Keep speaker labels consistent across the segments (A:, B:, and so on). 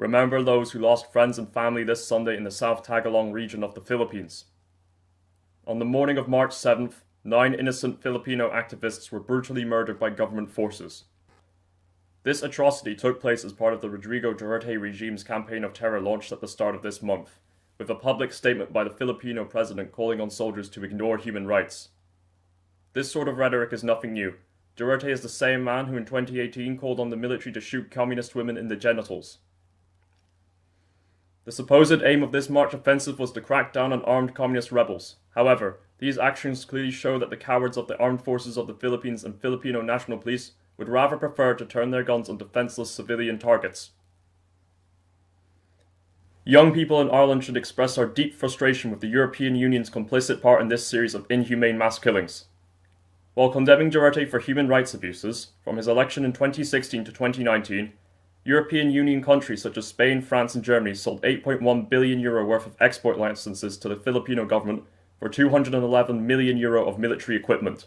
A: remember those who lost friends and family this Sunday in the South Tagalong region of the Philippines. On the morning of March 7th, 9 innocent Filipino activists were brutally murdered by government forces. This atrocity took place as part of the Rodrigo Duterte regime's campaign of terror launched at the start of this month, with a public statement by the Filipino president calling on soldiers to ignore human rights. This sort of rhetoric is nothing new. Duterte is the same man who in 2018 called on the military to shoot communist women in the genitals. The supposed aim of this March offensive was to crack down on armed communist rebels. However, these actions clearly show that the cowards of the armed forces of the Philippines and Filipino National Police would rather prefer to turn their guns on defenseless civilian targets. Young people in Ireland should express our deep frustration with the European Union's complicit part in this series of inhumane mass killings. While condemning Duterte for human rights abuses, from his election in 2016 to 2019, European Union countries such as Spain, France and Germany sold €8.1 billion worth of export licenses to the Filipino government for €211 million of military equipment.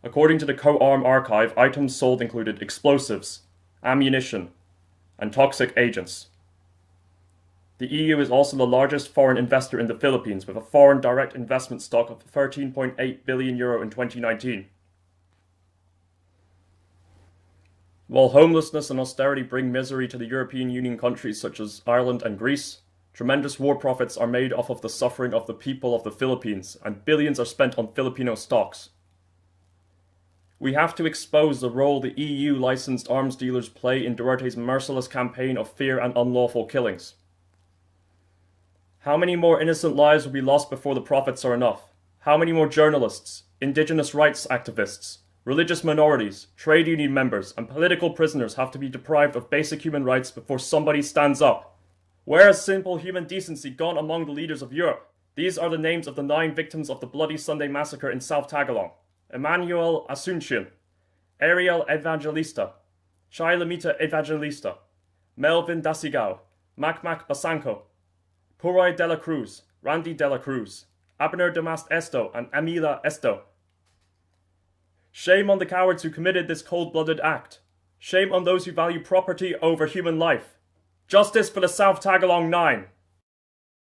A: According to the Co-Arm Archive, items sold included explosives, ammunition, and toxic agents. The EU is also the largest foreign investor in the Philippines, with a foreign direct investment stock of €13.8 billion in 2019. While homelessness and austerity bring misery to the European Union countries such as Ireland and Greece, tremendous war profits are made off of the suffering of the people of the Philippines, and billions are spent on Filipino stocks. We have to expose the role the EU-licensed arms dealers play in Duterte's merciless campaign of fear and unlawful killings. How many more innocent lives will be lost before the profits are enough? How many more journalists, indigenous rights activists, religious minorities, trade union members, and political prisoners have to be deprived of basic human rights before somebody stands up? Where has simple human decency gone among the leaders of Europe? These are the names of the 9 victims of the Bloody Sunday massacre in South Tagalong: Emmanuel Asuncion, Ariel Evangelista, Shai Lamita Evangelista, Melvin Dasigao, Macmac Basanco, Puroy de la Cruz, Randy de la Cruz, Abner Damas Esto, and Amila Esto. Shame on the cowards who committed this cold-blooded act. Shame on those who value property over human life. Justice for the South Tagalong 9.